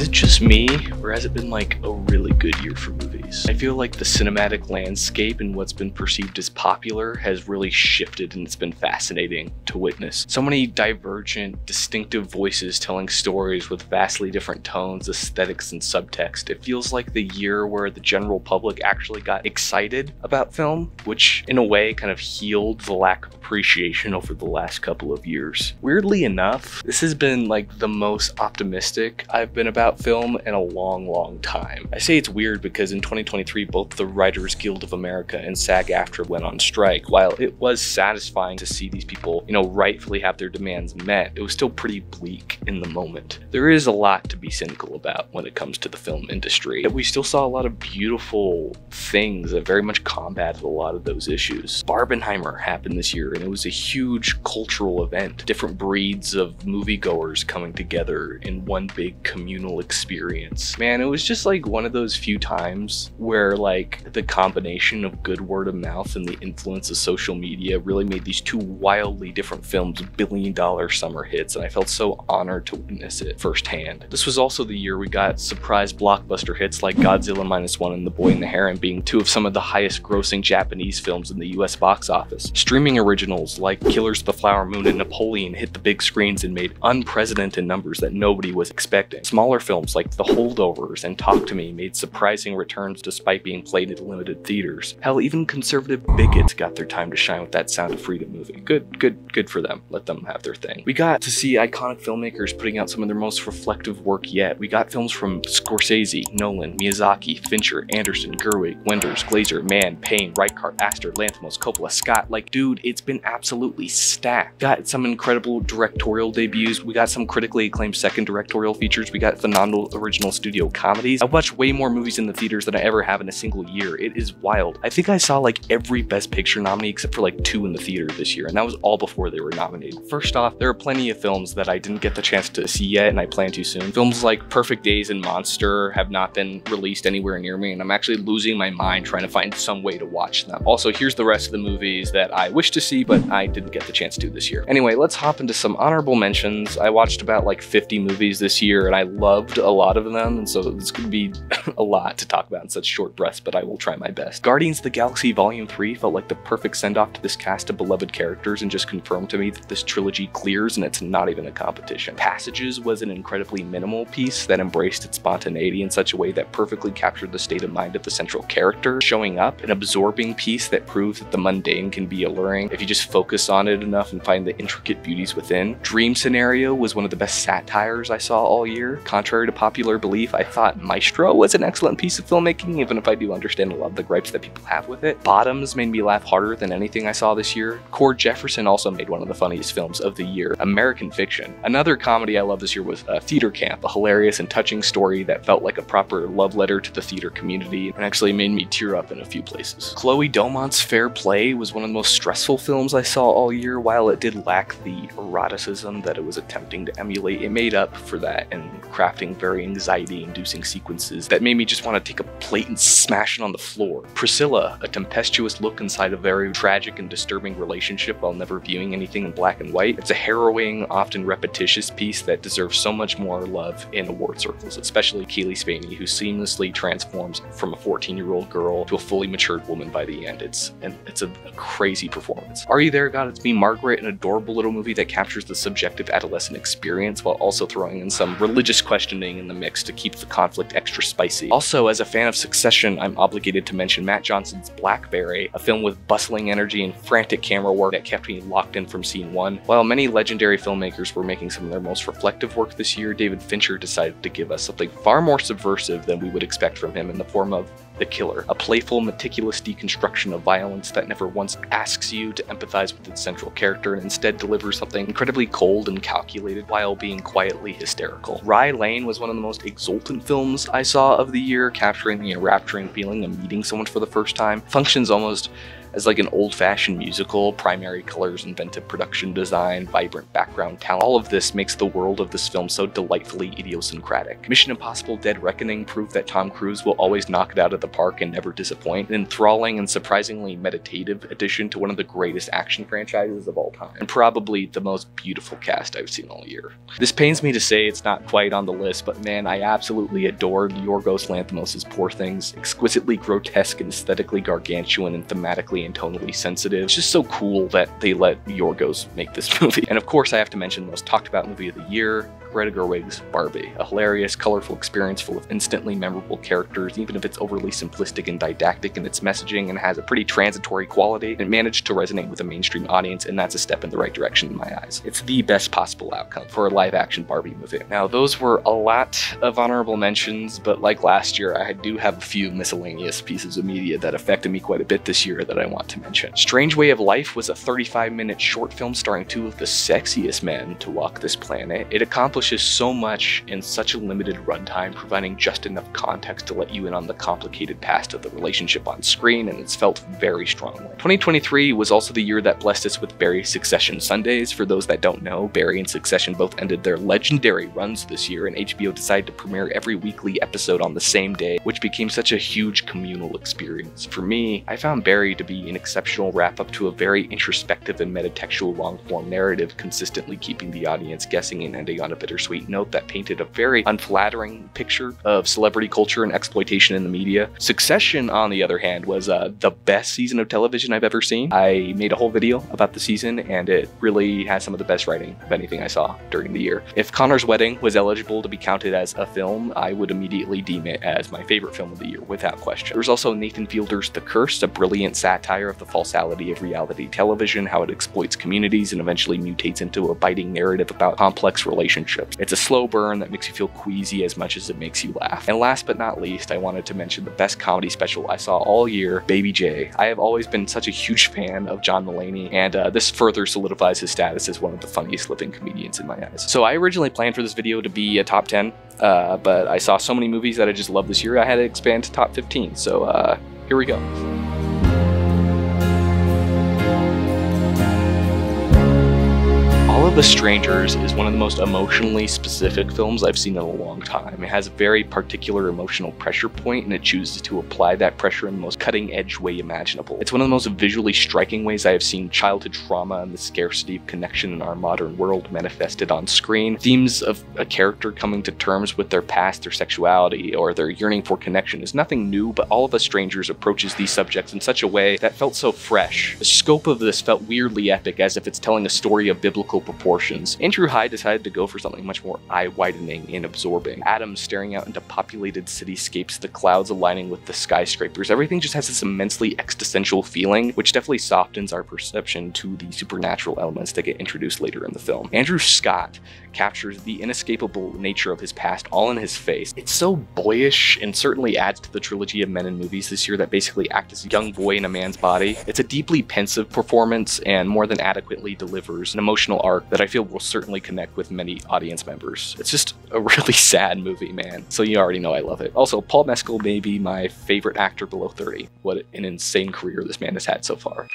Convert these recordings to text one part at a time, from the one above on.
it just me, or has it been like a really good year for movies? I feel like the cinematic landscape and what's been perceived as popular has really shifted, and it's been fascinating to witness. So many divergent, distinctive voices telling stories with vastly different tones, aesthetics, and subtext. It feels like the year where the general public actually got excited about film, which in a way kind of healed the lack of appreciation over the last couple of years. Weirdly enough, this has been like the most optimistic I've been about film in a long time. I say it's weird because in 2023 both the Writers Guild of America and SAG-AFTRA went on strike. While it was satisfying to see these people, rightfully have their demands met, it was still pretty bleak in the moment. There is a lot to be cynical about when it comes to the film industry. We still saw a lot of beautiful things that very much combated a lot of those issues. Barbenheimer happened this year, and it was a huge cultural event. Different breeds of moviegoers coming together in one big communal experience. Man, it was just like one of those few times where like the combination of good word of mouth and the influence of social media really made these two wildly different films billion-dollar summer hits, and I felt so honored to witness it firsthand. This was also the year we got surprise blockbuster hits like Godzilla -1 and The Boy and the Heron being two of some of the highest grossing Japanese films in the US box office. Streaming originals like Killers of the Flower Moon and Napoleon hit the big screens and made unprecedented numbers that nobody was expecting. Smaller films like The Holdovers and Talk to Me made surprising returns despite being played at limited theaters. Hell, even conservative bigots got their time to shine with that Sound of Freedom movie. Good for them. Let them have their thing. We got to see iconic filmmakers putting out some of their most reflective work yet. We got films from Scorsese, Nolan, Miyazaki, Fincher, Anderson, Gerwig, Wenders, Glazer, Mann, Payne, Reichardt, Astor, Lanthimos, Coppola, Scott. Like, dude, it's been absolutely stacked. Got some incredible directorial debuts. We got some critically acclaimed second directorial features. We got phenomenal original studio comedies. I watched way more movies in the theaters than I ever have in a single year. It is wild. I think I saw like every Best Picture nominee except for like 2 in the theater this year, and that was all before they were nominated. First off, there are plenty of films that I didn't get the chance to see yet, and I plan to soon. Films like Perfect Days and Monster have not been released anywhere near me, and I'm actually losing my mind trying to find some way to watch them. Also, here's the rest of the movies that I wish to see, but I didn't get the chance to this year. Anyway, let's hop into some honorable mentions. I watched about like 50 movies this year, and I loved a lot of them, and so it's going to be a lot to talk about in such short breaths, but I will try my best. Guardians of the Galaxy Volume 3 felt like the perfect send-off to this cast of beloved characters and just confirmed to me that this trilogy clears and it's not even a competition. Passages was an incredibly minimal piece that embraced its spontaneity in such a way that perfectly captured the state of mind of the central character showing up, an absorbing piece that proves that the mundane can be alluring if you just focus on it enough and find the intricate beauties within. Dream Scenario was one of the best satires I saw all year. Contrary to popular belief, I thought Maestro was an excellent piece of filmmaking, even if I do understand a lot of the gripes that people have with it. Bottoms made me laugh harder than anything I saw this year. Cord Jefferson also made one of the funniest films of the year, American Fiction. Another comedy I loved this year was Theater Camp, a hilarious and touching story that felt like a proper love letter to the theater community and actually made me tear up in a few places. Chloe Domont's Fair Play was one of the most stressful films I saw all year. While it did lack the eroticism that it was attempting to emulate, it made up for that in crafting very anxiety-inducing sequences that made me just want to take a plate and smash it on the floor. Priscilla, a tempestuous look inside a very tragic and disturbing relationship while never viewing anything in black and white. It's a harrowing, often repetitious piece that deserves so much more love in award circles, especially Keely Spaney, who seamlessly transforms from a 14-year-old girl to a fully matured woman by the end. It's a crazy performance. Are You There, God? It's Me, Margaret, an adorable little movie that captures the subjective adolescent experience while also throwing in some religious questioning in the mix to keep the conflict extra spicy. Also, as a fan of Succession, I'm obligated to mention Matt Johnson's Blackberry, a film with bustling energy and frantic camera work that kept me locked in from scene one. While many legendary filmmakers were making some of their most reflective work this year, David Fincher decided to give us something far more subversive than we would expect from him in the form of The Killer, a playful, meticulous deconstruction of violence that never once asks you to empathize with its central character and instead delivers something incredibly cold and calculated while being quietly hysterical. Rye Lane was one of the most exultant films I saw of the year, capturing the enrapturing feeling of meeting someone for the first time. Functions almost as like an old-fashioned musical. Primary colors, inventive production design, vibrant background talent. All of this makes the world of this film so delightfully idiosyncratic. Mission Impossible: Dead Reckoning proved that Tom Cruise will always knock it out of the park and never disappoint. An enthralling and surprisingly meditative addition to one of the greatest action franchises of all time, and probably the most beautiful cast I've seen all year. This pains me to say it's not quite on the list, but man, I absolutely adored Yorgos Lanthimos' Poor Things. Exquisitely grotesque and aesthetically gargantuan and thematically and tonally sensitive. It's just so cool that they let Yorgos make this movie. And of course I have to mention the most talked about movie of the year, Greta Gerwig's Barbie. A hilarious, colorful experience full of instantly memorable characters, even if it's overly simplistic and didactic in its messaging and has a pretty transitory quality. It managed to resonate with a mainstream audience, and that's a step in the right direction in my eyes. It's the best possible outcome for a live-action Barbie movie. Now, those were a lot of honorable mentions, but like last year, I do have a few miscellaneous pieces of media that affected me quite a bit this year that I want to mention. Strange Way of Life was a 35-minute short film starring two of the sexiest men to walk this planet. It accomplishes so much in such a limited runtime, providing just enough context to let you in on the complicated past of the relationship on screen, and it's felt very strongly. 2023 was also the year that blessed us with Barry Succession Sundays. For those that don't know, Barry and Succession both ended their legendary runs this year, and HBO decided to premiere every weekly episode on the same day, which became such a huge communal experience. For me, I found Barry to be an exceptional wrap-up to a very introspective and metatextual long-form narrative, consistently keeping the audience guessing and ending on a bittersweet note that painted a very unflattering picture of celebrity culture and exploitation in the media. Succession, on the other hand, was the best season of television I've ever seen. I made a whole video about the season, and it really has some of the best writing of anything I saw during the year. If Connor's Wedding was eligible to be counted as a film, I would immediately deem it as my favorite film of the year, without question. There's also Nathan Fielder's The Curse, a brilliant satire of the falsality of reality television, how it exploits communities and eventually mutates into a biting narrative about complex relationships. It's a slow burn that makes you feel queasy as much as it makes you laugh. And last but not least, I wanted to mention the best comedy special I saw all year, Baby J. I have always been such a huge fan of John Mulaney, and this further solidifies his status as one of the funniest living comedians in my eyes. So I originally planned for this video to be a top 10, but I saw so many movies that I just love this year, I had to expand to top 15. So here we go. All of the Strangers is one of the most emotionally specific films I've seen in a long time. It has a very particular emotional pressure point, and it chooses to apply that pressure in the most cutting-edge way imaginable. It's one of the most visually striking ways I have seen childhood trauma and the scarcity of connection in our modern world manifested on screen. Themes of a character coming to terms with their past, their sexuality, or their yearning for connection is nothing new, but All of Us Strangers approaches these subjects in such a way that felt so fresh. The scope of this felt weirdly epic, as if it's telling a story of biblical proportions. Andrew Hyde decided to go for something much more eye-widening and absorbing. Atoms staring out into populated cityscapes, the clouds aligning with the skyscrapers. Everything just has this immensely existential feeling, which definitely softens our perception to the supernatural elements that get introduced later in the film. Andrew Scott captures the inescapable nature of his past all in his face. It's so boyish and certainly adds to the trilogy of men in movies this year that basically act as a young boy in a man's body. It's a deeply pensive performance and more than adequately delivers an emotional arc that I feel will certainly connect with many audience members. It's just a really sad movie, man. So you already know I love it. Also, Paul Mescal may be my favorite actor below 30. What an insane career this man has had so far.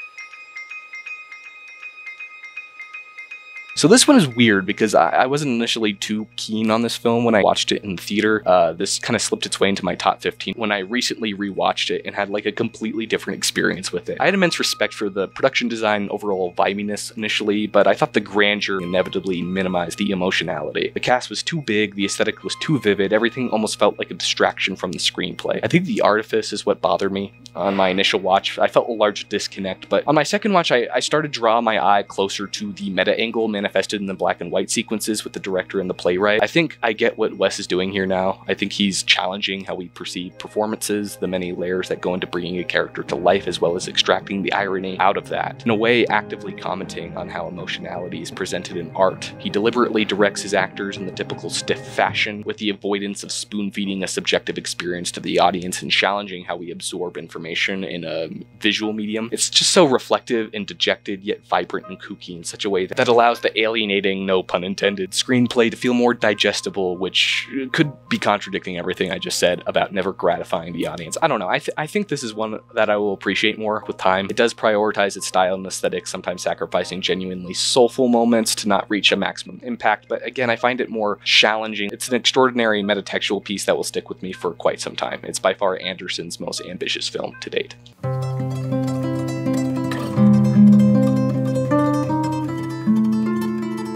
So this one is weird because I wasn't initially too keen on this film when I watched it in the theater. This kind of slipped its way into my top 15 when I recently rewatched it and had like a completely different experience with it. I had immense respect for the production design and overall vibiness initially, but I thought the grandeur inevitably minimized the emotionality. The cast was too big, the aesthetic was too vivid, everything almost felt like a distraction from the screenplay. I think the artifice is what bothered me on my initial watch. I felt a large disconnect, but on my second watch, I started to draw my eye closer to the meta angle manifested in the black and white sequences with the director and the playwright. I think I get what Wes is doing here now. I think he's challenging how we perceive performances, the many layers that go into bringing a character to life, as well as extracting the irony out of that. In a way, actively commenting on how emotionality is presented in art. He deliberately directs his actors in the typical stiff fashion, with the avoidance of spoon-feeding a subjective experience to the audience and challenging how we absorb information in a visual medium. It's just so reflective and dejected, yet vibrant and kooky in such a way that allows the alienating, no pun intended, screenplay to feel more digestible, which could be contradicting everything I just said about never gratifying the audience. I don't know. I think this is one that I will appreciate more with time. It does prioritize its style and aesthetic, sometimes sacrificing genuinely soulful moments to not reach a maximum impact, but again, I find it more challenging. It's an extraordinary metatextual piece that will stick with me for quite some time. It's by far Anderson's most ambitious film to date.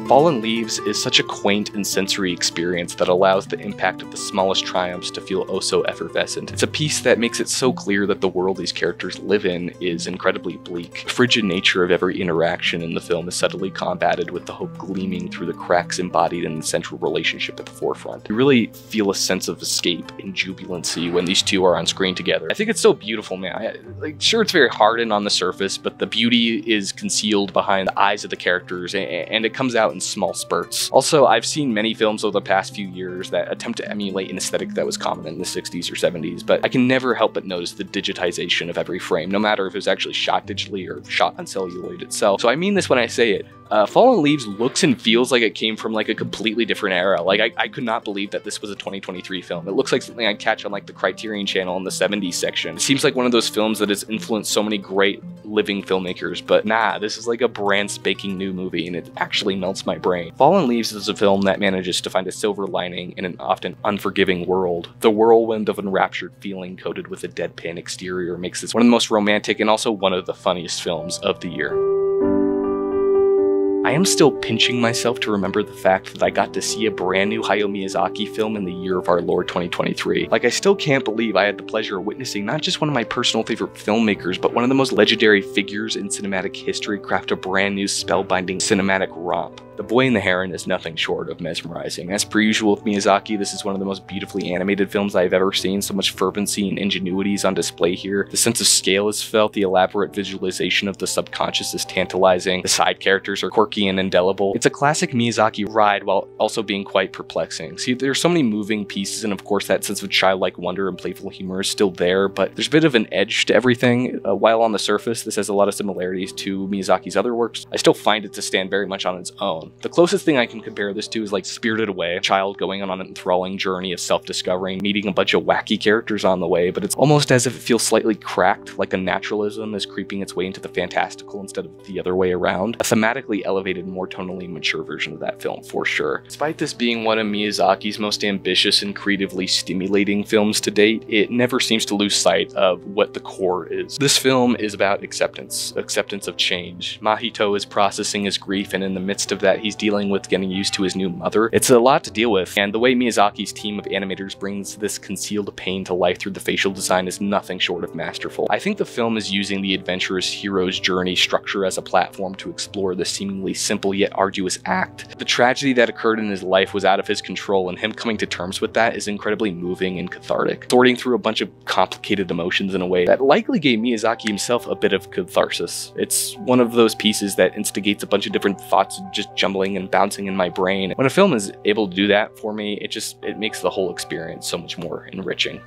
Fallen Leaves is such a quaint and sensory experience that allows the impact of the smallest triumphs to feel oh so effervescent. It's a piece that makes it so clear that the world these characters live in is incredibly bleak. The frigid nature of every interaction in the film is subtly combated with the hope gleaming through the cracks embodied in the central relationship at the forefront. You really feel a sense of escape and jubilancy when these two are on screen together. I think it's so beautiful, man. Sure, it's very hardened on the surface, but the beauty is concealed behind the eyes of the characters, and it comes out in small spurts. Also, I've seen many films over the past few years that attempt to emulate an aesthetic that was common in the 60s or 70s, but I can never help but notice the digitization of every frame, no matter if it was actually shot digitally or shot on celluloid itself. So I mean this when I say it. Fallen Leaves looks and feels like it came from like a completely different era. Like I could not believe that this was a 2023 film. It looks like something I'd catch on like the Criterion Channel in the 70s section. It seems like one of those films that has influenced so many great living filmmakers, but nah, this is like a brand spanking new movie and it actually melts my brain. Fallen Leaves is a film that manages to find a silver lining in an often unforgiving world. The whirlwind of enraptured feeling coated with a deadpan exterior makes this one of the most romantic and also one of the funniest films of the year. I am still pinching myself to remember the fact that I got to see a brand new Hayao Miyazaki film in the year of our Lord 2023. Like, I still can't believe I had the pleasure of witnessing not just one of my personal favorite filmmakers, but one of the most legendary figures in cinematic history craft a brand new spellbinding cinematic romp. The Boy and the Heron is nothing short of mesmerizing. As per usual with Miyazaki, this is one of the most beautifully animated films I've ever seen. So much fervency and ingenuity is on display here. The sense of scale is felt, the elaborate visualization of the subconscious is tantalizing, the side characters are quirky and indelible. It's a classic Miyazaki ride while also being quite perplexing. See, there's so many moving pieces, and of course that sense of childlike wonder and playful humor is still there, but there's a bit of an edge to everything. While on the surface, this has a lot of similarities to Miyazaki's other works, I still find it to stand very much on its own. The closest thing I can compare this to is like Spirited Away, a child going on an enthralling journey of self-discovery, meeting a bunch of wacky characters on the way, but it's almost as if it feels slightly cracked, like a naturalism is creeping its way into the fantastical instead of the other way around. A thematically elevated, more tonally mature version of that film, for sure. Despite this being one of Miyazaki's most ambitious and creatively stimulating films to date, it never seems to lose sight of what the core is. This film is about acceptance of change. Mahito is processing his grief, and in the midst of that, he's dealing with getting used to his new mother. It's a lot to deal with, and the way Miyazaki's team of animators brings this concealed pain to life through the facial design is nothing short of masterful. I think the film is using the adventurous hero's journey structure as a platform to explore the seemingly simple yet arduous act. The tragedy that occurred in his life was out of his control, and him coming to terms with that is incredibly moving and cathartic, sorting through a bunch of complicated emotions in a way that likely gave Miyazaki himself a bit of catharsis. It's one of those pieces that instigates a bunch of different thoughts just jumbling and bouncing in my brain. When a film is able to do that for me, it makes the whole experience so much more enriching.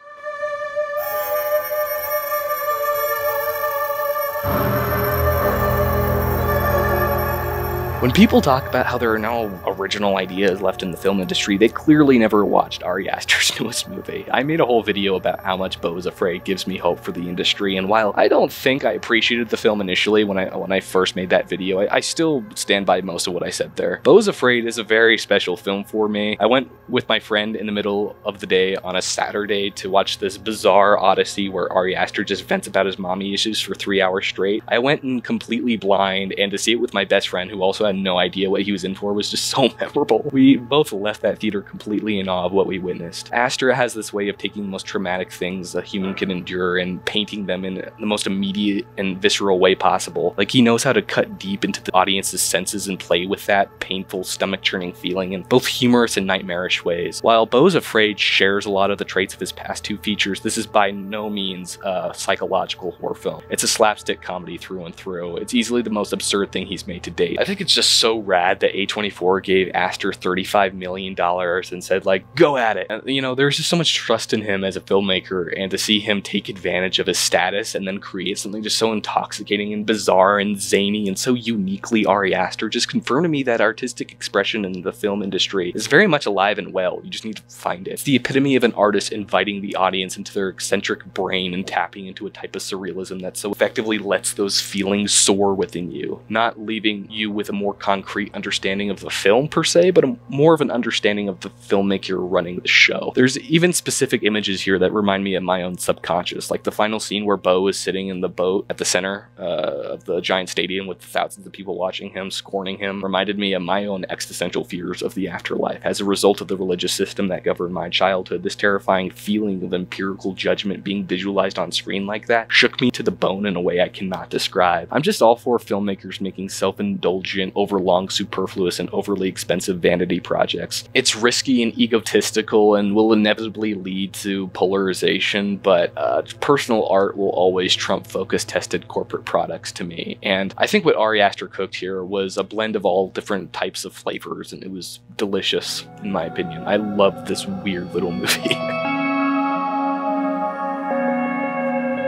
When people talk about how there are no original ideas left in the film industry, they clearly never watched Ari Aster's newest movie. I made a whole video about how much Beau is Afraid gives me hope for the industry, and while I don't think I appreciated the film initially when I first made that video, I still stand by most of what I said there. Beau is Afraid is a very special film for me. I went with my friend in the middle of the day on a Saturday to watch this bizarre odyssey where Ari Aster just vents about his mommy issues for 3 hours straight. I went in completely blind, and to see it with my best friend who also had no idea what he was in for was just so memorable. We both left that theater completely in awe of what we witnessed. Aster has this way of taking the most traumatic things a human can endure and painting them in the most immediate and visceral way possible. Like, he knows how to cut deep into the audience's senses and play with that painful, stomach-churning feeling in both humorous and nightmarish ways. While Beau's Afraid shares a lot of the traits of his past two features, this is by no means a psychological horror film. It's a slapstick comedy through and through. It's easily the most absurd thing he's made to date. I think it's just so rad that A24 gave Aster $35 million and said, like, go at it. And, you know, there's just so much trust in him as a filmmaker, and to see him take advantage of his status and then create something just so intoxicating and bizarre and zany and so uniquely Ari Aster just confirmed to me that artistic expression in the film industry is very much alive and well. You just need to find it. It's the epitome of an artist inviting the audience into their eccentric brain and tapping into a type of surrealism that so effectively lets those feelings soar within you, not leaving you with a more concrete understanding of the film per se, but more of an understanding of the filmmaker running the show. There's even specific images here that remind me of my own subconscious, like the final scene where Bo is sitting in the boat at the center of the giant stadium with thousands of people watching him, scorning him, reminded me of my own existential fears of the afterlife. As a result of the religious system that governed my childhood, this terrifying feeling of empirical judgment being visualized on screen like that shook me to the bone in a way I cannot describe. I'm just all for filmmakers making self-indulgent, overlong, superfluous, and overly expensive vanity projects. It's risky and egotistical and will inevitably lead to polarization, but personal art will always trump focus-tested corporate products to me. And I think what Ari Aster cooked here was a blend of all different types of flavors, and it was delicious, in my opinion. I love this weird little movie.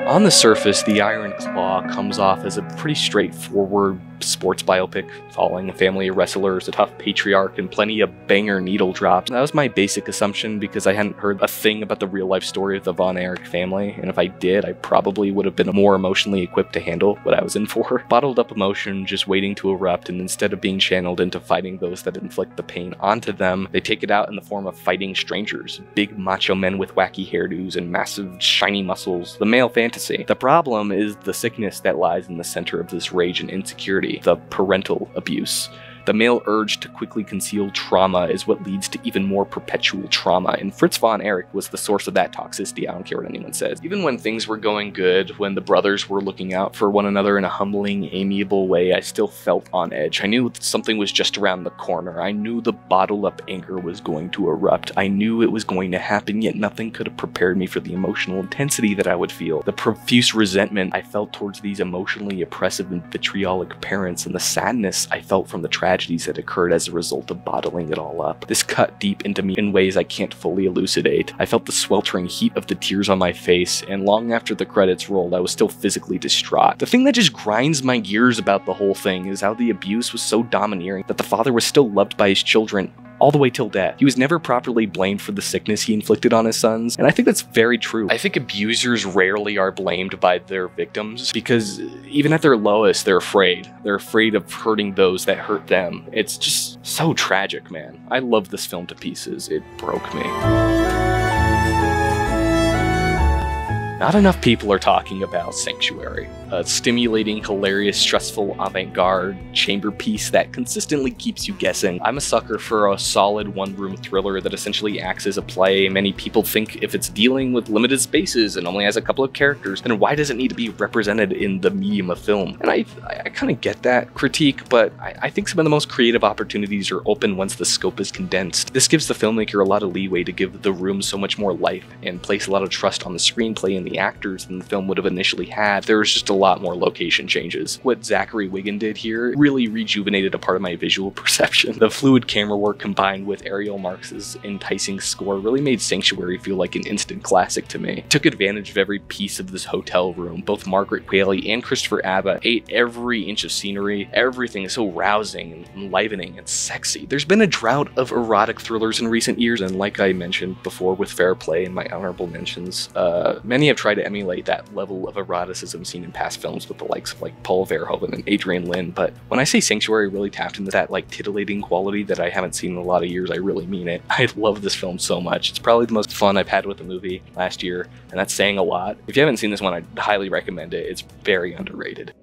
On the surface, The Iron Claw comes off as a pretty straightforward sports biopic following a family of wrestlers, a tough patriarch, and plenty of banger needle drops. That was my basic assumption because I hadn't heard a thing about the real-life story of the Von Erich family, and if I did, I probably would have been more emotionally equipped to handle what I was in for. Bottled up emotion just waiting to erupt, and instead of being channeled into fighting those that inflict the pain onto them, they take it out in the form of fighting strangers, big macho men with wacky hairdos and massive shiny muscles, the male fantasy. The problem is the sickness that lies in the center of this rage and insecurity, the parental abuse. The male urge to quickly conceal trauma is what leads to even more perpetual trauma, and Fritz von Erich was the source of that toxicity. I don't care what anyone says. Even when things were going good, when the brothers were looking out for one another in a humbling, amiable way, I still felt on edge. I knew that something was just around the corner. I knew the bottled-up anger was going to erupt. I knew it was going to happen, yet nothing could have prepared me for the emotional intensity that I would feel. The profuse resentment I felt towards these emotionally oppressive and vitriolic parents, and the sadness I felt from the tragedies that occurred as a result of bottling it all up. This cut deep into me in ways I can't fully elucidate. I felt the sweltering heat of the tears on my face, and long after the credits rolled, I was still physically distraught. The thing that just grinds my gears about the whole thing is how the abuse was so domineering that the father was still loved by his children all the way till death. He was never properly blamed for the sickness he inflicted on his sons, and I think that's very true. I think abusers rarely are blamed by their victims, because even at their lowest, they're afraid. They're afraid of hurting those that hurt them. It's just so tragic, man. I love this film to pieces. It broke me. Not enough people are talking about Sanctuary, a stimulating, hilarious, stressful, avant-garde chamber piece that consistently keeps you guessing. I'm a sucker for a solid one-room thriller that essentially acts as a play. Many people think if it's dealing with limited spaces and only has a couple of characters, then why does it need to be represented in the medium of film? And I kind of get that critique, but I think some of the most creative opportunities are open once the scope is condensed. This gives the filmmaker a lot of leeway to give the room so much more life and place a lot of trust on the screenplay and the actors than the film would have initially had. There was just a lot more location changes. What Zachary Wiggin did here really rejuvenated a part of my visual perception. The fluid camera work combined with Ariel Marx's enticing score really made Sanctuary feel like an instant classic to me. It took advantage of every piece of this hotel room. Both Margaret Qualley and Christopher Abba ate every inch of scenery. Everything is so rousing and enlivening and sexy. There's been a drought of erotic thrillers in recent years, and like I mentioned before with Fair Play and my honorable mentions, many have tried to emulate that level of eroticism seen in past films with the likes of like Paul Verhoeven and Adrian Lyne, but when I say Sanctuary really tapped into that like titillating quality that I haven't seen in a lot of years, I really mean it. I love this film so much. It's probably the most fun I've had with a movie last year, and that's saying a lot. If you haven't seen this one, I'd highly recommend it. It's very underrated.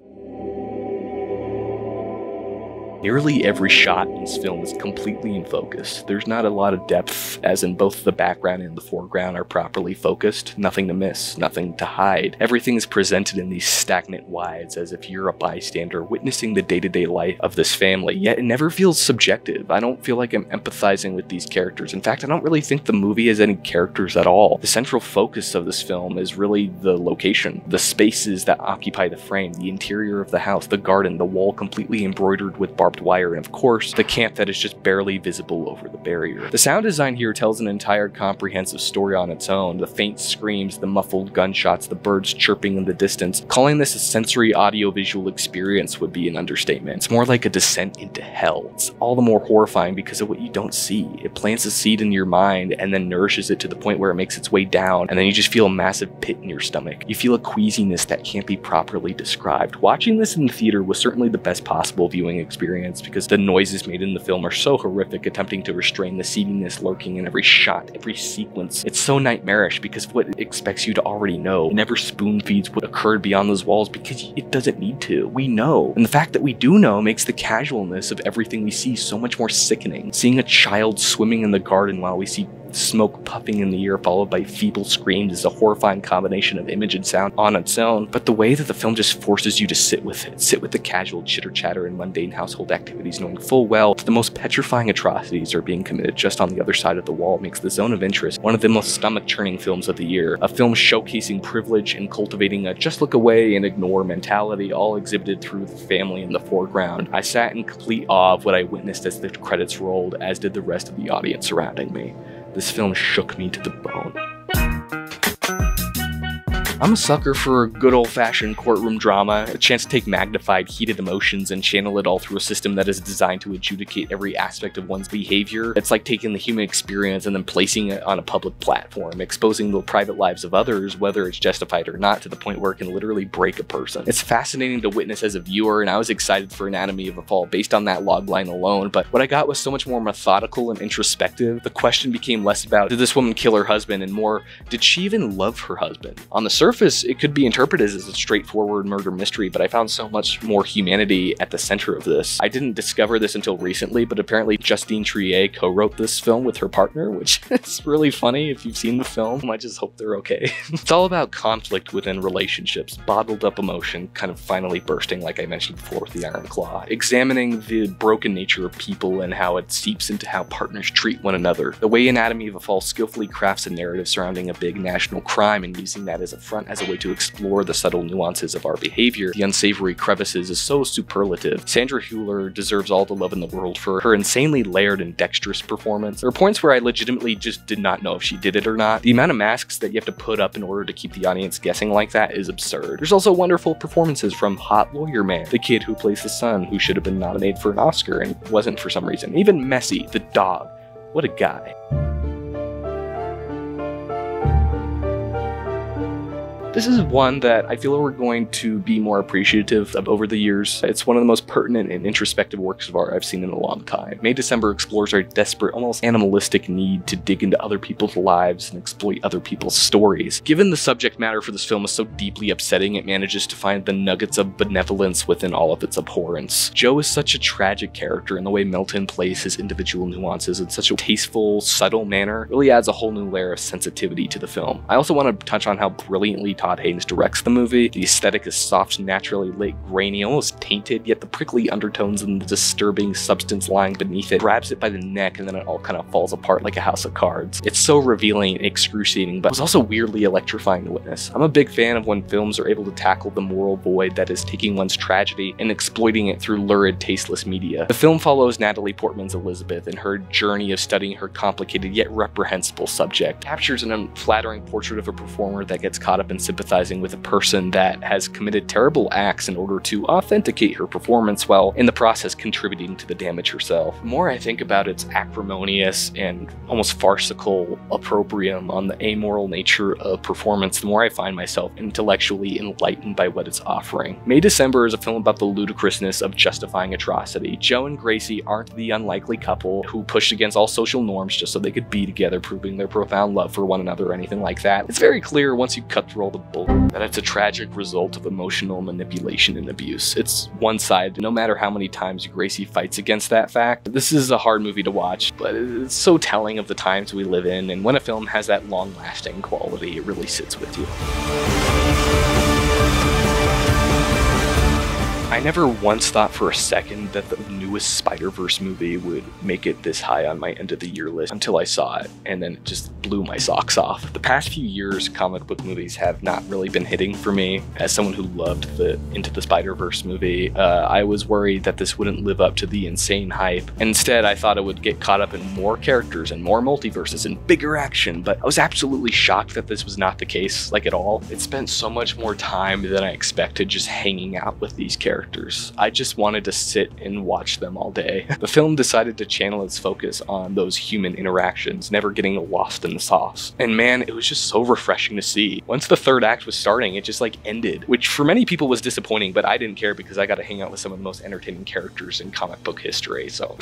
Nearly every shot in this film is completely in focus. There's not a lot of depth, as in both the background and the foreground are properly focused. Nothing to miss, nothing to hide. Everything is presented in these stagnant wides as if you're a bystander witnessing the day-to-day life of this family, yet it never feels subjective. I don't feel like I'm empathizing with these characters. In fact, I don't really think the movie has any characters at all. The central focus of this film is really the location, the spaces that occupy the frame, the interior of the house, the garden, the wall completely embroidered with barbed barbed wire, and of course, the camp that is just barely visible over the barrier. The sound design here tells an entire comprehensive story on its own. The faint screams, the muffled gunshots, the birds chirping in the distance. Calling this a sensory audio-visual experience would be an understatement. It's more like a descent into hell. It's all the more horrifying because of what you don't see. It plants a seed in your mind and then nourishes it to the point where it makes its way down, and then you just feel a massive pit in your stomach. You feel a queasiness that can't be properly described. Watching this in the theater was certainly the best possible viewing experience because the noises made in the film are so horrific, attempting to restrain the seediness lurking in every shot, every sequence. It's so nightmarish because of what it expects you to already know. It never spoon feeds what occurred beyond those walls because it doesn't need to. We know. And the fact that we do know makes the casualness of everything we see so much more sickening. Seeing a child swimming in the garden while we see smoke puffing in the air followed by feeble screams is a horrifying combination of image and sound on its own, but the way that the film just forces you to sit with it, sit with the casual chitter-chatter and mundane household activities, knowing full well the most petrifying atrocities are being committed just on the other side of the wall, makes The Zone of Interest one of the most stomach-churning films of the year. A film showcasing privilege and cultivating a just look away and ignore mentality, all exhibited through the family in the foreground. I sat in complete awe of what I witnessed as the credits rolled, as did the rest of the audience surrounding me. This film shook me to the bone. I'm a sucker for a good old-fashioned courtroom drama, a chance to take magnified, heated emotions and channel it all through a system that is designed to adjudicate every aspect of one's behavior. It's like taking the human experience and then placing it on a public platform, exposing the private lives of others, whether it's justified or not, to the point where it can literally break a person. It's fascinating to witness as a viewer, and I was excited for Anatomy of a Fall based on that logline alone, but what I got was so much more methodical and introspective. The question became less about, did this woman kill her husband, and more, did she even love her husband? On the surface, it could be interpreted as a straightforward murder mystery, but I found so much more humanity at the center of this. I didn't discover this until recently, but apparently Justine Triet co-wrote this film with her partner, which is really funny if you've seen the film. I just hope they're okay. It's all about conflict within relationships, bottled up emotion, kind of finally bursting like I mentioned before with the Iron Claw, examining the broken nature of people and how it seeps into how partners treat one another. The way Anatomy of a Fall skillfully crafts a narrative surrounding a big national crime and using that as a front as a way to explore the subtle nuances of our behavior, the unsavory crevices, is so superlative. Sandra Hüller deserves all the love in the world for her insanely layered and dexterous performance. There are points where I legitimately just did not know if she did it or not. The amount of masks that you have to put up in order to keep the audience guessing like that is absurd. There's also wonderful performances from Hot Lawyer Man, the kid who plays the son who should have been nominated for an Oscar and wasn't for some reason. Even Messi, the dog. What a guy. This is one that I feel we're going to be more appreciative of over the years. It's one of the most pertinent and introspective works of art I've seen in a long time. May December explores our desperate, almost animalistic need to dig into other people's lives and exploit other people's stories. Given the subject matter for this film is so deeply upsetting, it manages to find the nuggets of benevolence within all of its abhorrence. Joe is such a tragic character, and the way Melton plays his individual nuances in such a tasteful, subtle manner really adds a whole new layer of sensitivity to the film. I also want to touch on how brilliantly Todd Haynes directs the movie. The aesthetic is soft, naturally lit, grainy, almost tainted, yet the prickly undertones and the disturbing substance lying beneath it grabs it by the neck, and then it all kind of falls apart like a house of cards. It's so revealing and excruciating, but it was also weirdly electrifying to witness. I'm a big fan of when films are able to tackle the moral void that is taking one's tragedy and exploiting it through lurid, tasteless media. The film follows Natalie Portman's Elizabeth in her journey of studying her complicated yet reprehensible subject. It captures an unflattering portrait of a performer that gets caught up in sympathizing with a person that has committed terrible acts in order to authenticate her performance, while in the process contributing to the damage herself. The more I think about its acrimonious and almost farcical opprobrium on the amoral nature of performance, the more I find myself intellectually enlightened by what it's offering. May December is a film about the ludicrousness of justifying atrocity. Joe and Gracie aren't the unlikely couple who pushed against all social norms just so they could be together, proving their profound love for one another or anything like that. It's very clear once you cut through all the bull that it's a tragic result of emotional manipulation and abuse. It's one-sided, no matter how many times Gracie fights against that fact. This is a hard movie to watch, but it's so telling of the times we live in, and when a film has that long-lasting quality, it really sits with you. I never once thought for a second that the newest Spider-Verse movie would make it this high on my end of the year list until I saw it, and then it just blew my socks off. The past few years, comic book movies have not really been hitting for me. As someone who loved the Into the Spider-Verse movie, I was worried that this wouldn't live up to the insane hype. Instead, I thought it would get caught up in more characters and more multiverses and bigger action, but I was absolutely shocked that this was not the case, like at all. It spent so much more time than I expected just hanging out with these characters. I just wanted to sit and watch them all day. The film decided to channel its focus on those human interactions, never getting lost in the sauce. And man, it was just so refreshing to see. Once the third act was starting, it just like ended, which for many people was disappointing, but I didn't care because I got to hang out with some of the most entertaining characters in comic book history, so.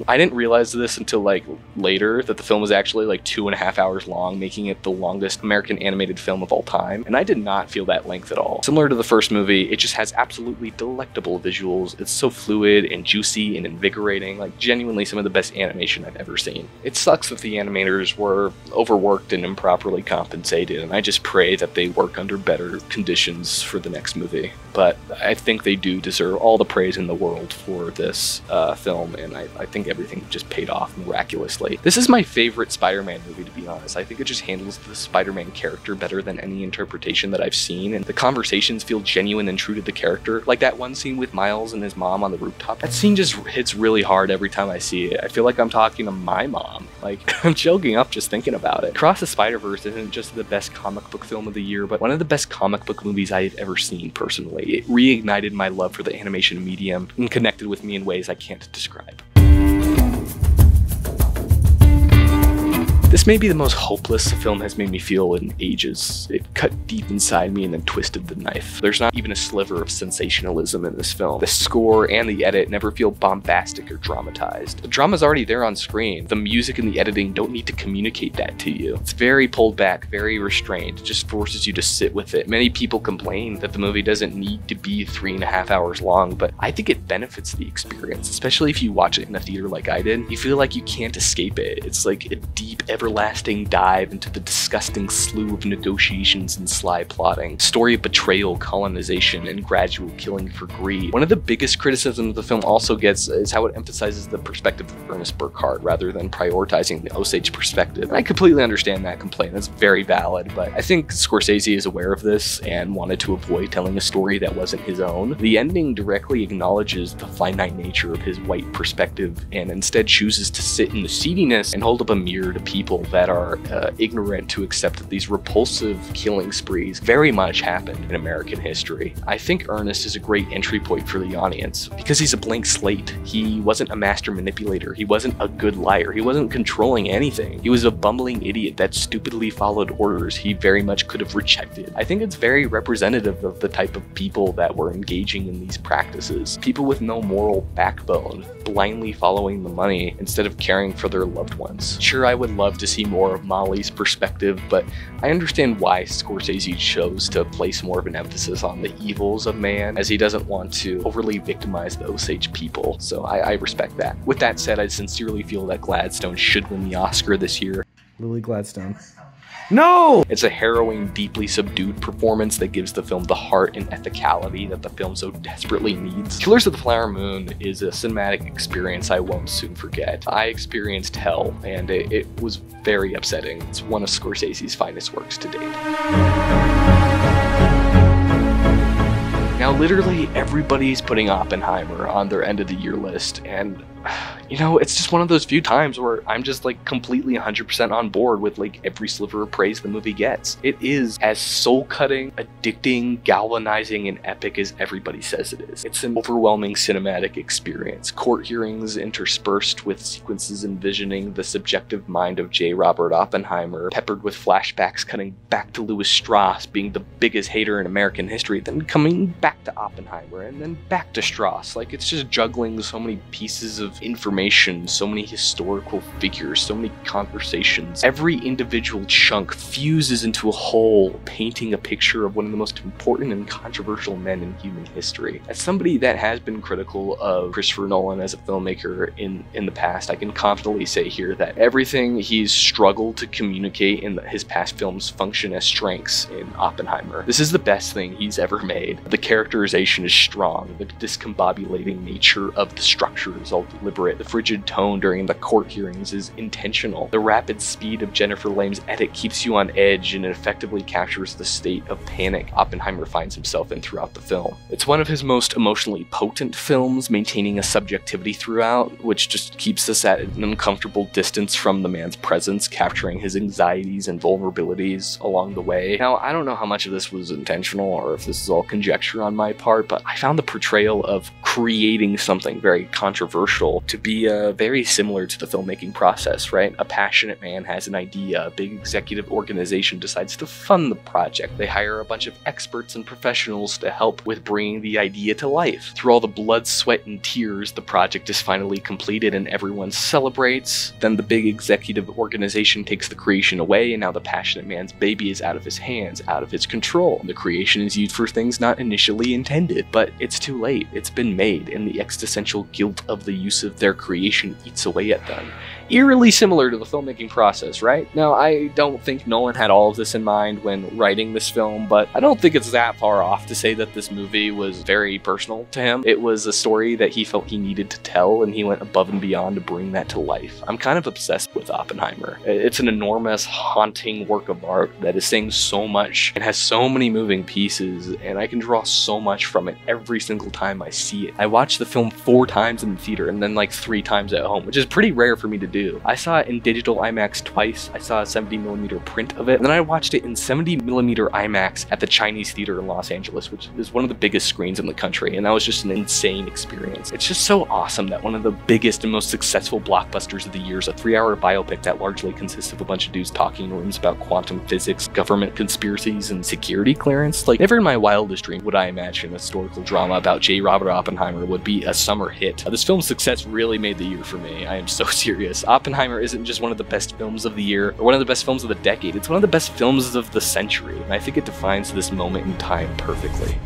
I didn't realize this until like later, that the film was actually like 2.5 hours long, making it the longest American animated film of all time, and I did not feel that length at all. Similar to the first movie, it just has absolutely delectable visuals. It's so fluid and juicy and invigorating, like genuinely some of the best animation I've ever seen. It sucks that the animators were overworked and improperly compensated, and I just pray that they work under better conditions for the next movie. But I think they do deserve all the praise in the world for this film, and I think everything just paid off miraculously. This is my favorite Spider-Man movie, to be honest. I think it just handles the Spider-Man character better than any interpretation that I've seen, and the conversations feel genuine and true to the character. Like that one scene with Miles and his mom on the rooftop. That scene just hits really hard every time I see it. I feel like I'm talking to my mom. Like, I'm choking up just thinking about it. Across the Spider-Verse isn't just the best comic book film of the year, but one of the best comic book movies I've ever seen personally. It reignited my love for the animation medium and connected with me in ways I can't describe. This may be the most hopeless the film has made me feel in ages. It cut deep inside me and then twisted the knife. There's not even a sliver of sensationalism in this film. The score and the edit never feel bombastic or dramatized. The drama's already there on screen. The music and the editing don't need to communicate that to you. It's very pulled back, very restrained. It just forces you to sit with it. Many people complain that the movie doesn't need to be 3.5 hours long, but I think it benefits the experience, especially if you watch it in a theater like I did. You feel like you can't escape it. It's like a deep, everlasting dive into the disgusting slew of negotiations and sly plotting, story of betrayal, colonization, and gradual killing for greed. One of the biggest criticisms the film also gets is how it emphasizes the perspective of Ernest Burkhart rather than prioritizing the Osage perspective. And I completely understand that complaint. That's very valid, but I think Scorsese is aware of this and wanted to avoid telling a story that wasn't his own. The ending directly acknowledges the finite nature of his white perspective and instead chooses to sit in the seediness and hold up a mirror to people that are ignorant to accept that these repulsive killing sprees very much happened in American history. I think Ernest is a great entry point for the audience because he's a blank slate. He wasn't a master manipulator. He wasn't a good liar. He wasn't controlling anything. He was a bumbling idiot that stupidly followed orders he very much could have rejected. I think it's very representative of the type of people that were engaging in these practices. People with no moral backbone, blindly following the money instead of caring for their loved ones. Sure, I would love to see more of Molly's perspective, but I understand why Scorsese chose to place more of an emphasis on the evils of man, as he doesn't want to overly victimize the Osage people, so I respect that. With that said, I sincerely feel that Gladstone should win the Oscar this year. Lily Gladstone. No! It's a harrowing, deeply subdued performance that gives the film the heart and ethicality that the film so desperately needs. Killers of the Flower Moon is a cinematic experience I won't soon forget. I experienced hell, and it was very upsetting. It's one of Scorsese's finest works to date. Now, literally everybody's putting Oppenheimer on their end of the year list, and you know, it's just one of those few times where I'm just like completely 100% on board with like every sliver of praise the movie gets. It is as soul-cutting, addicting, galvanizing, and epic as everybody says it is. It's an overwhelming cinematic experience. Court hearings interspersed with sequences envisioning the subjective mind of J. Robert Oppenheimer, peppered with flashbacks cutting back to Louis Strauss being the biggest hater in American history, then coming back to Oppenheimer, and then back to Strauss. Like, it's just juggling so many pieces of information, so many historical figures, so many conversations. Every individual chunk fuses into a whole, painting a picture of one of the most important and controversial men in human history. As somebody that has been critical of Christopher Nolan as a filmmaker in the past, I can confidently say here that everything he's struggled to communicate in his past films function as strengths in Oppenheimer. This is the best thing he's ever made. The character characterization is strong. The discombobulating nature of the structure is all deliberate. The frigid tone during the court hearings is intentional. The rapid speed of Jennifer Lame's edit keeps you on edge, and it effectively captures the state of panic Oppenheimer finds himself in throughout the film. It's one of his most emotionally potent films, maintaining a subjectivity throughout, which just keeps us at an uncomfortable distance from the man's presence, capturing his anxieties and vulnerabilities along the way. Now, I don't know how much of this was intentional or if this is all conjecture on my part, but I found the portrayal of creating something very controversial to be very similar to the filmmaking process, right? A passionate man has an idea, a big executive organization decides to fund the project. They hire a bunch of experts and professionals to help with bringing the idea to life. Through all the blood, sweat, and tears, the project is finally completed and everyone celebrates. Then the big executive organization takes the creation away, and now the passionate man's baby is out of his hands, out of his control. The creation is used for things not initially intended, but it's too late. It's been made, and the existential guilt of the use of their creation eats away at them. Eerily similar to the filmmaking process, right? Now, I don't think Nolan had all of this in mind when writing this film, but I don't think it's that far off to say that this movie was very personal to him. It was a story that he felt he needed to tell, and he went above and beyond to bring that to life. I'm kind of obsessed with Oppenheimer. It's an enormous, haunting work of art that is saying so much and has so many moving pieces, and I can draw so much from it every single time I see it. I watched the film 4 times in the theater and then like 3 times at home, which is pretty rare for me to do. I saw it in digital IMAX twice. I saw a 70mm print of it, and then I watched it in 70mm IMAX at the Chinese Theater in Los Angeles, which is one of the biggest screens in the country, and that was just an insane experience. It's just so awesome that one of the biggest and most successful blockbusters of the year is a 3-hour biopic that largely consists of a bunch of dudes talking in rooms about quantum physics, government conspiracies, and security clearance. Like, never in my wildest dream would I imagine a historical drama about J. Robert Oppenheimer would be a summer hit. This film's success really made the year for me. I am so serious. Oppenheimer isn't just one of the best films of the year or one of the best films of the decade, it's one of the best films of the century, and I think it defines this moment in time perfectly.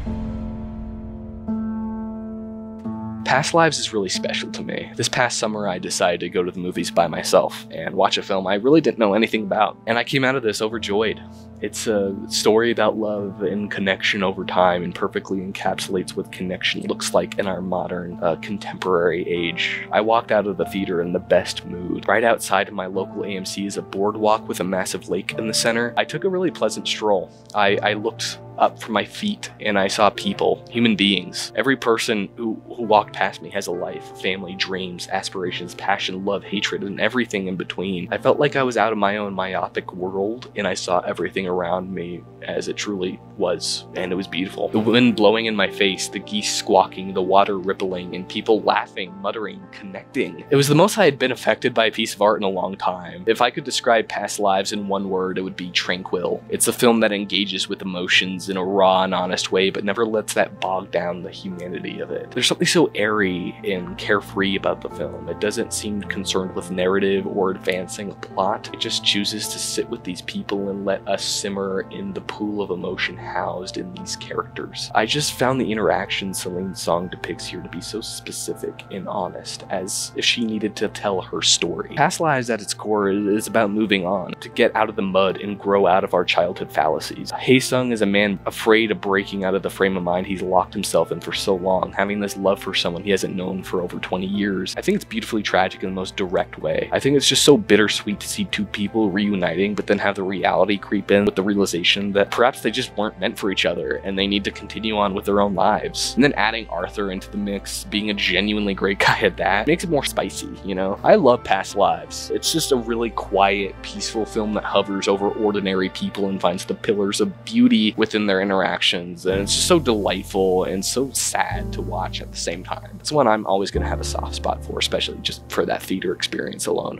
Past Lives is really special to me. This past summer, I decided to go to the movies by myself and watch a film I really didn't know anything about, and I came out of this overjoyed. It's a story about love and connection over time, and perfectly encapsulates what connection looks like in our modern, contemporary age. I walked out of the theater in the best mood. Right outside of my local AMC is a boardwalk with a massive lake in the center. I took a really pleasant stroll. I looked up from my feet and I saw people, human beings. Every person who walked past me has a life, family, dreams, aspirations, passion, love, hatred, and everything in between. I felt like I was out of my own myopic world, and I saw everything around me as it truly was, and it was beautiful. The wind blowing in my face, the geese squawking, the water rippling, and people laughing, muttering, connecting. It was the most I had been affected by a piece of art in a long time. If I could describe Past Lives in one word, it would be tranquil. It's a film that engages with emotions in a raw and honest way, but never lets that bog down the humanity of it. There's something so airy and carefree about the film. It doesn't seem concerned with narrative or advancing a plot. It just chooses to sit with these people and let us simmer in the pool of emotion housed in these characters. I just found the interaction Celine's song depicts here to be so specific and honest, as if she needed to tell her story. Past Lives at its core is about moving on, to get out of the mud and grow out of our childhood fallacies. Hae-sung is a man afraid of breaking out of the frame of mind he's locked himself in for so long, having this love for someone he hasn't known for over 20 years. I think it's beautifully tragic in the most direct way. I think it's just so bittersweet to see two people reuniting, but then have the reality creep in with the realization that perhaps they just weren't meant for each other and they need to continue on with their own lives. And then adding Arthur into the mix, being a genuinely great guy at that, makes it more spicy, you know? I love Past Lives. It's just a really quiet, peaceful film that hovers over ordinary people and finds the pillars of beauty within their interactions, and it's just so delightful and so sad to watch at the same time. It's one I'm always going to have a soft spot for, especially just for that theater experience alone.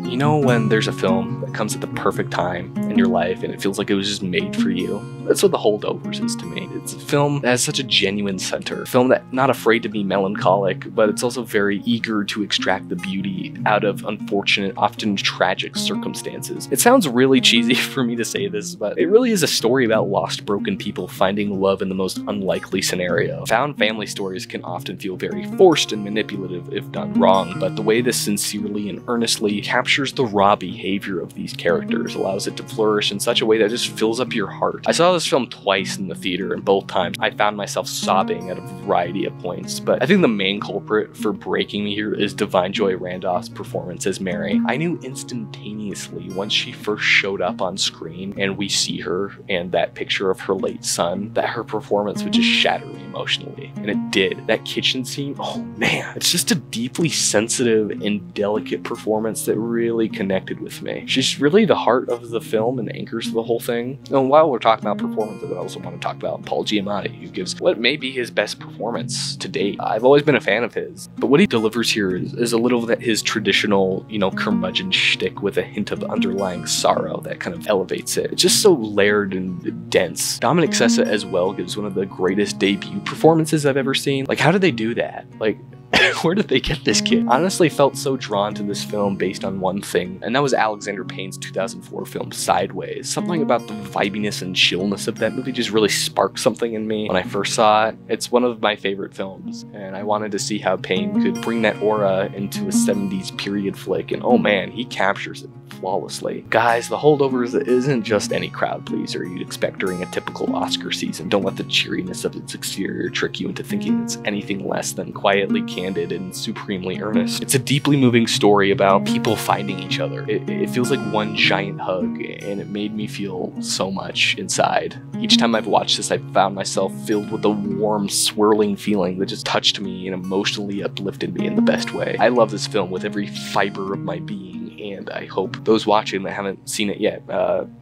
You know when there's a film that comes at the perfect time in your life and it feels like it was just made for you? That's what The Holdovers is to me. It's a film that has such a genuine center. A film that's not afraid to be melancholic, but it's also very eager to extract the beauty out of unfortunate, often tragic circumstances. It sounds really cheesy for me to say this, but it really is a story about lost, broken people finding love in the most unlikely scenario. Found family stories can often feel very forced and manipulative if done wrong, but the way this sincerely and earnestly captures the raw behavior of these characters allows it to flourish in such a way that just fills up your heart. I saw this film twice in the theater, and both times I found myself sobbing at a variety of points, but I think the main culprit for breaking me here is Divine Joy Randolph's performance as Mary. I knew instantaneously once she first showed up on screen and we see her and that picture of her late son that her performance would just shatter me emotionally, and it did. That kitchen scene, oh man, it's just a deeply sensitive and delicate performance that really connected with me. She's really the heart of the film and anchors the whole thing. And while we're talking about performances, I also want to talk about Paul Giamatti, who gives what may be his best performance to date. I've always been a fan of his, but what he delivers here is a little bit his traditional, curmudgeon shtick with a hint of underlying sorrow that kind of elevates it. It's just so layered and dense. Dominic Sessa as well gives one of the greatest debut performances I've ever seen. Like, how did they do that? Like, where did they get this kid? Honestly felt so drawn to this film based on one thing, and that was Alexander Payne's 2004 film Sideways. Something about the vibiness and chillness of that movie just really sparked something in me when I first saw it. It's one of my favorite films, and I wanted to see how Payne could bring that aura into a 70s period flick, and oh man, he captures it flawlessly. Guys, The Holdovers isn't just any crowd pleaser you'd expect during a typical Oscar season. Don't let the cheeriness of its exterior trick you into thinking it's anything less than quietly candid and supremely earnest. It's a deeply moving story about people finding each other. It feels like one giant hug, and it made me feel so much inside. Each time I've watched this, I've found myself filled with a warm, swirling feeling that just touched me and emotionally uplifted me in the best way. I love this film with every fiber of my being, and I hope those watching that haven't seen it yet,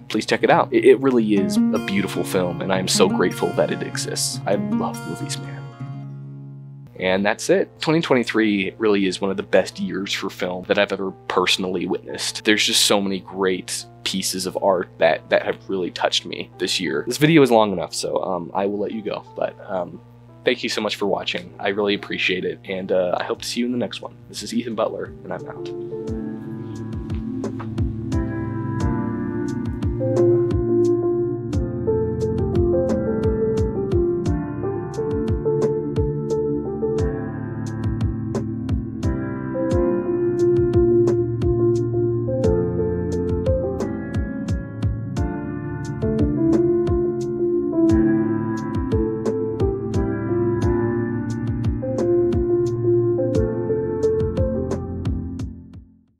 please check it out. It really is a beautiful film, and I'm so grateful that it exists. I love movies, man. And that's it. 2023 really is one of the best years for film that I've ever personally witnessed. There's just so many great pieces of art that have really touched me this year. This video is long enough, so I will let you go. But thank you so much for watching. I really appreciate it, and I hope to see you in the next one. This is Ethan Butler, and I'm out.